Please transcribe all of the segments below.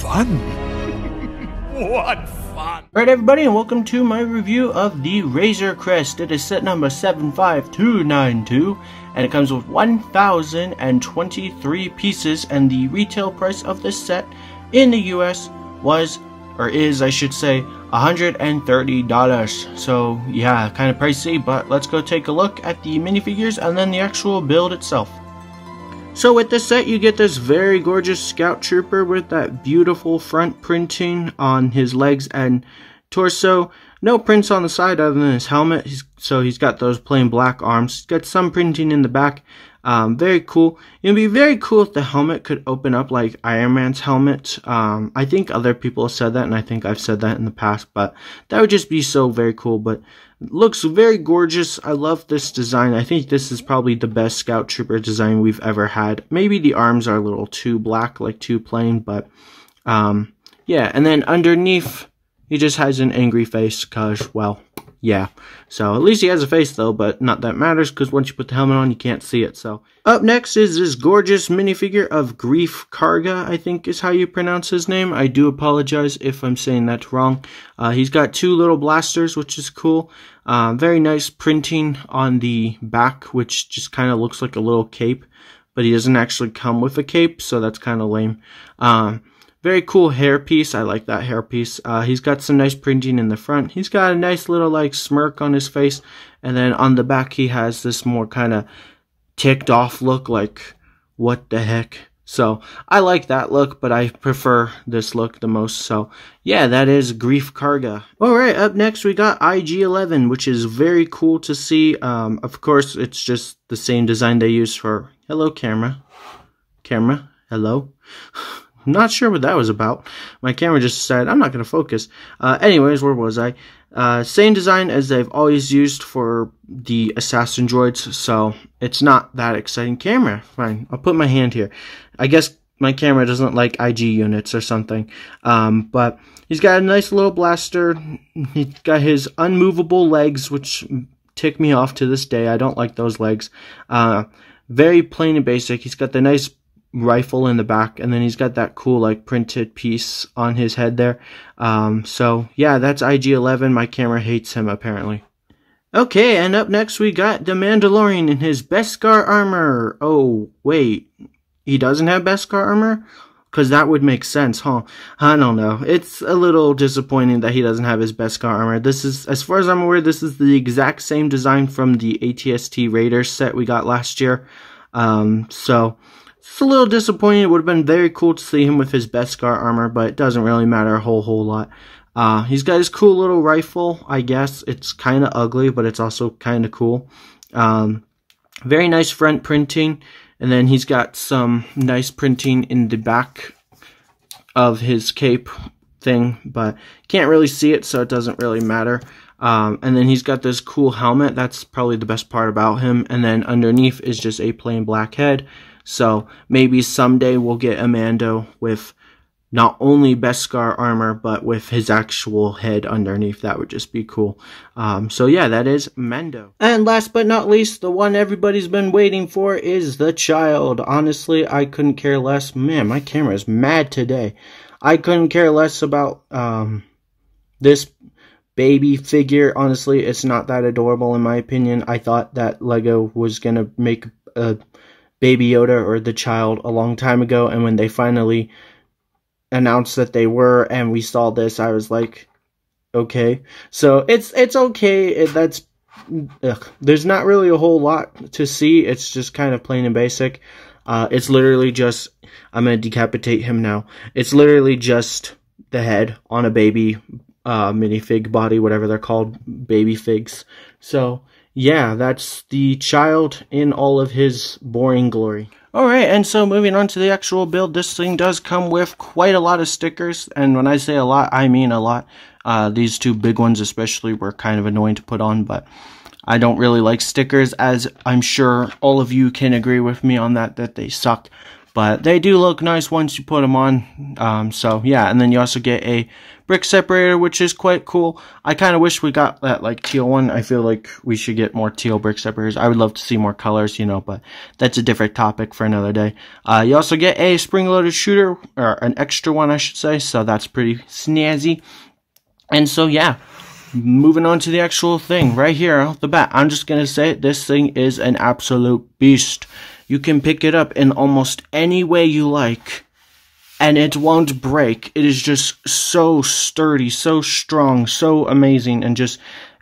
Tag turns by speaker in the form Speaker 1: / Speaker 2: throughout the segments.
Speaker 1: fun. What fun.
Speaker 2: Alright everybody, and welcome to my review of the Razor Crest. It is set number 75292, and it comes with 1,023 pieces, and the retail price of this set in the US was, or is I should say, $130. So yeah, kind of pricey, but let's go take a look at the minifigures and then the actual build itself. So with this set, you get this very gorgeous Scout Trooper with that beautiful front printing on his legs and torso. No prints on the side other than his helmet, so he's got those plain black arms. He's got some printing in the back. Very cool. It would be very cool if the helmet could open up like Iron Man's helmet. I think other people have said that, and I think I've said that in the past, but that would just be so very cool. But it looks very gorgeous. I love this design. I think this is probably the best Scout Trooper design we've ever had. Maybe the arms are a little too black, like too plain, but yeah. And then underneath, he just has an angry face, cause, well, yeah. So at least he has a face though, but not that matters, because once you put the helmet on, you can't see it. So up next is this gorgeous minifigure of Greef Karga, I think is how you pronounce his name. I do apologize if I'm saying that wrong. He's got two little blasters, which is cool. Very nice printing on the back, which just kind of looks like a little cape, but he doesn't actually come with a cape, so that's kind of lame. Very cool hairpiece. I like that hairpiece. He's got some nice printing in the front. He's got a nice little like smirk on his face. And then on the back he has this more kind of ticked off look, like what the heck. So I like that look, but I prefer this look the most. So yeah, that is Greef Karga. Alright, up next we got IG-11, which is very cool to see. Of course, it's just the same design they use for... Hello, camera. Camera, hello. Not sure what that was about. My camera just decided I'm not going to focus. Anyways, where was I? Same design as they've always used for the assassin droids, so it's not that exciting. Camera, fine. I'll put my hand here. I guess my camera doesn't like IG units or something. But he's got a nice little blaster. He's got his unmovable legs, which tick me off to this day. I don't like those legs. Very plain and basic. He's got the nice rifle in the back, and then he's got that cool like printed piece on his head there. So yeah, that's IG-11. My camera hates him apparently. Okay, and up next we got the Mandalorian in his Beskar armor. Oh wait, he doesn't have Beskar armor? Because that would make sense, huh? I don't know. It's a little disappointing that he doesn't have his Beskar armor. This is, as far as I'm aware, this is the exact same design from the ATST Raiders set we got last year. So it's a little disappointing. It would have been very cool to see him with his Beskar armor, but it doesn't really matter a whole lot. He's got his cool little rifle, I guess. It's kind of ugly, but it's also kind of cool. Very nice front printing, and then he's got some nice printing in the back of his cape thing, but can't really see it, so it doesn't really matter. And then he's got this cool helmet. That's probably the best part about him. And then underneath is just a plain black head. So maybe someday we'll get a Mando with not only Beskar armor, but with his actual head underneath. That would just be cool. So yeah, that is Mando. And last but not least, the one everybody's been waiting for is the child. Honestly, I couldn't care less. Man, my camera is mad today. I couldn't care less about this baby figure. Honestly, it's not that adorable in my opinion. I thought that Lego was gonna make a Baby Yoda or the child a long time ago, and when they finally announced that they were and we saw this, I was like, okay. So it's okay. There's not really a whole lot to see. It's just kind of plain and basic. It's literally just, I'm gonna decapitate him now. It's literally just the head on a baby minifig body, whatever they're called, baby figs. So yeah, that's the child in all of his boring glory. Alright, and so moving on to the actual build, this thing does come with quite a lot of stickers, and when I say a lot, I mean a lot. These two big ones especially were kind of annoying to put on, but I don't really like stickers, as I'm sure all of you can agree with me on that they suck. but they do look nice once you put them on. So yeah, and then you also get a brick separator, which is quite cool. I kind of wish we got that like teal one. I feel like we should get more teal brick separators. I would love to see more colors, you know, but that's a different topic for another day. You also get a spring-loaded shooter, or an extra one I should say, so that's pretty snazzy. And so yeah, moving on to the actual thing right here off the bat, I'm just gonna say this thing is an absolute beast. You can pick it up in almost any way you like, and it won't break. It is just so sturdy, so strong, so amazing, and just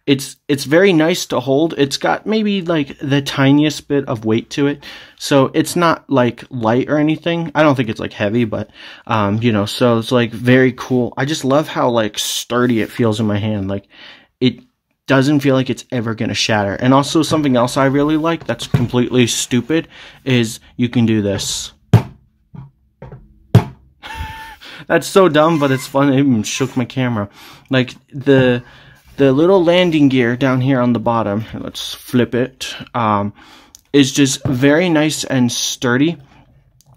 Speaker 2: it's very nice to hold. It's got maybe like the tiniest bit of weight to it, so it's not like light or anything. I don't think it's like heavy, but you know, so it's like very cool. I just love how like sturdy it feels in my hand. Like it doesn't feel like it's ever gonna shatter. And also something else I really like that's completely stupid is you can do this. That's so dumb, but it's fun. It even shook my camera. Like the little landing gear down here on the bottom, let's flip it, is just very nice and sturdy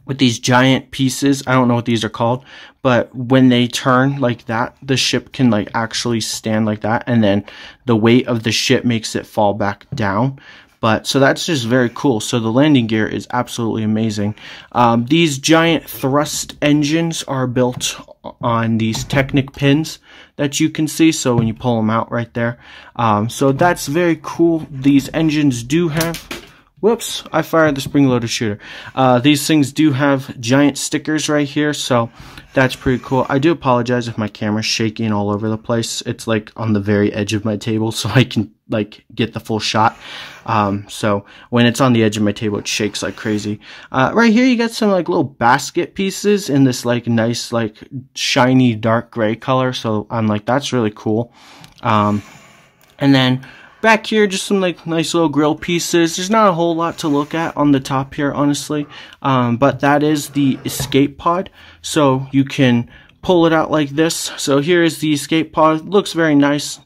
Speaker 2: with these giant pieces. I don't know what these are called, but when they turn like that, the ship can like actually stand like that, and then the weight of the ship makes it fall back down. But so that's just very cool. So the landing gear is absolutely amazing. These giant thrust engines are built on these Technic pins that you can see. So when you pull them out right there. So that's very cool. These engines do have... Whoops, I fired the spring-loaded shooter. These things do have giant stickers right here, so that's pretty cool. I do apologize if my camera's shaking all over the place. It's like on the very edge of my table, so I can like get the full shot. So when it's on the edge of my table, it shakes like crazy. Right here, you got some like little basket pieces in this like nice like shiny dark gray color. So I'm like, that's really cool. And then back here, just some like nice little grill pieces. There's not a whole lot to look at on the top here, honestly. But that is the escape pod. So you can pull it out like this. So here is the escape pod. Looks very nice.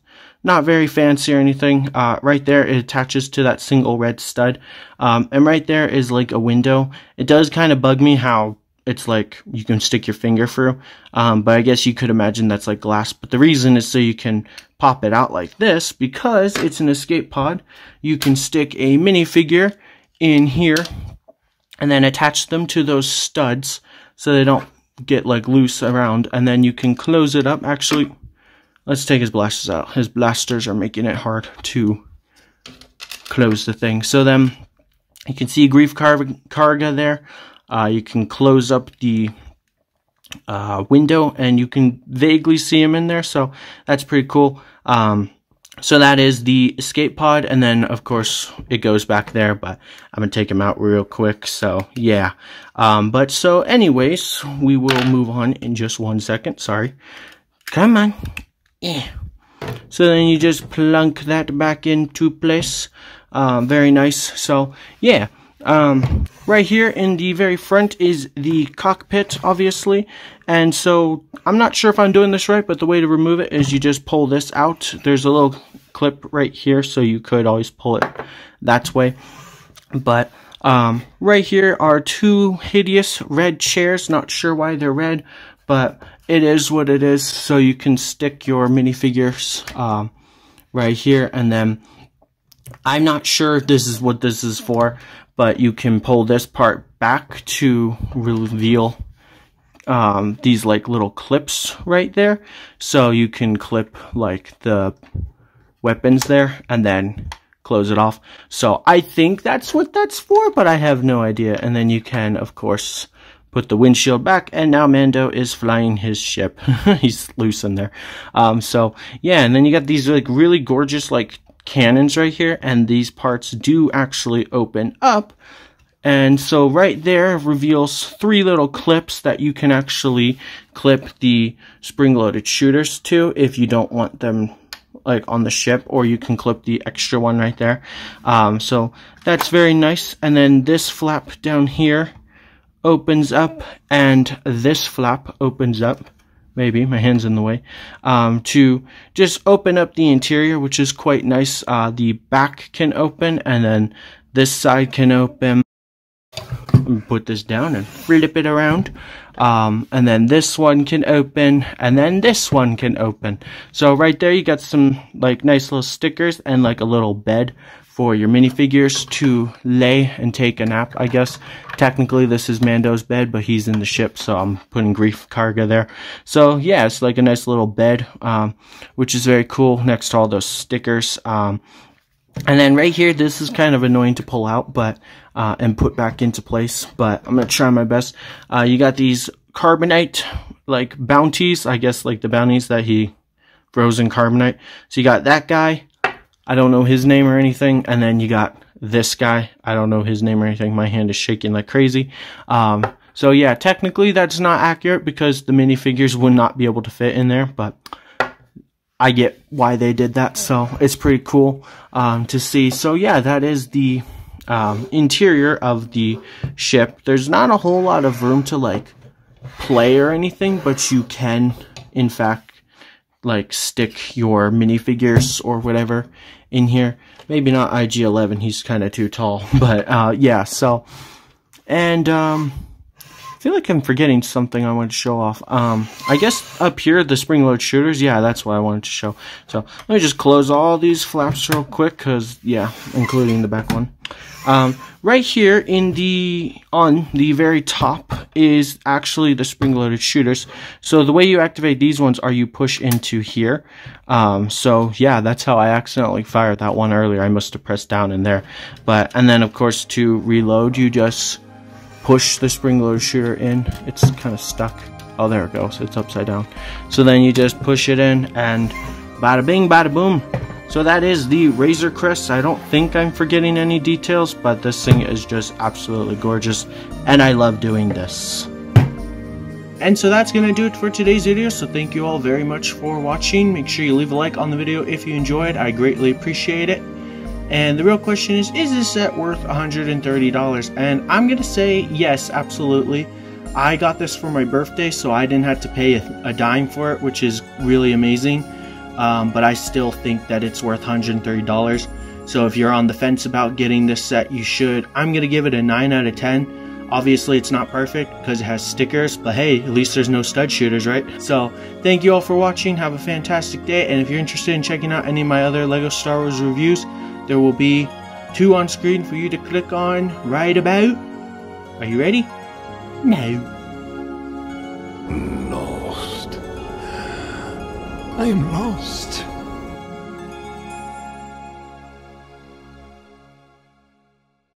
Speaker 2: Not very fancy or anything. Right there, it attaches to that single red stud. And right there is like a window. It does kind of bug me how it's like you can stick your finger through. But I guess you could imagine that's like glass. But the reason is so you can pop it out like this, because it's an escape pod. You can stick a minifigure in here and then attach them to those studs so they don't get like loose around, and then you can close it up. Actually, let's take his blasters out. His blasters are making it hard to close the thing. So then you can see Grief Karga there. You can close up the window and you can vaguely see him in there, so that's pretty cool. So that is the escape pod, and then of course it goes back there, but I'm gonna take him out real quick. So yeah, but so anyways, we will move on in just 1 second. Sorry, come on. Yeah. So then you just plunk that back into place. Very nice. So yeah. Right here in the very front is the cockpit, obviously, and so I'm not sure if I'm doing this right, but the way to remove it is you just pull this out. There's a little clip right here, so you could always pull it that way. But right here are two hideous red chairs. Not sure why they're red, but it is what it is. So you can stick your minifigures right here, and then I'm not sure if this is what this is for, but you can pull this part back to reveal these like little clips right there. So you can clip like the weapons there and then close it off. So I think that's what that's for, but I have no idea. And then you can, of course, put the windshield back, and now Mando is flying his ship. He's loose in there. So yeah, and then you got these like really gorgeous like cannons right here, and these parts do actually open up, and so right there reveals three little clips that you can actually clip the spring-loaded shooters to if you don't want them like on the ship, or you can clip the extra one right there. So that's very nice. And then this flap down here opens up, and this flap opens up. Maybe, my hand's in the way, to just open up the interior, which is quite nice. The back can open, and then this side can open. put this down and flip it around. And then this one can open, and then this one can open. So right there you got some like nice little stickers and like a little bed for your minifigures to lay and take a nap, I guess. Technically this is Mando's bed, but he's in the ship, so I'm putting Grief Karga there. So yeah, it's like a nice little bed, which is very cool next to all those stickers. And then right here, this is kind of annoying to pull out, but and put back into place, but I'm gonna try my best. You got these carbonite like bounties, I guess like the bounties that he throws in carbonite. So you got that guy, I don't know his name or anything, and then you got this guy, I don't know his name or anything. My hand is shaking like crazy. So yeah, technically that's not accurate because the minifigures would not be able to fit in there, but I get why they did that, so it's pretty cool to see. So yeah, that is the interior of the ship. There's not a whole lot of room to like play or anything, but you can in fact like stick your minifigures or whatever in here. Maybe not IG-11, he's kind of too tall, but yeah, so, and I feel like I'm forgetting something I want to show off. I guess up here, the spring-load shooters, yeah, that's what I wanted to show. So let me just close all these flaps real quick, because, yeah, including the back one. Right here on the very top is actually the spring-loaded shooters. So the way you activate these ones are you push into here. So yeah, that's how I accidentally fired that one earlier. I must have pressed down in there. And then of course to reload, you just push the spring-loaded shooter in. It's kind of stuck. Oh, there it goes. It's upside down. So then you just push it in and bada bing, bada boom. So that is the Razor Crest. I don't think I'm forgetting any details, but this thing is just absolutely gorgeous, and I love doing this. And so that's going to do it for today's video, so thank you all very much for watching. Make sure you leave a like on the video if you enjoyed. I greatly appreciate it. And the real question is this set worth $130? And I'm going to say yes, absolutely. I got this for my birthday, so I didn't have to pay a dime for it, which is really amazing. But I still think that it's worth $130. So if you're on the fence about getting this set, you should. I'm going to give it a 9 out of 10. Obviously, it's not perfect because it has stickers, but hey, at least there's no stud shooters, right? So thank you all for watching. Have a fantastic day. And if you're interested in checking out any of my other LEGO Star Wars reviews, there will be 2 on screen for you to click on right about. Are you ready? No.
Speaker 1: Lost. I am lost.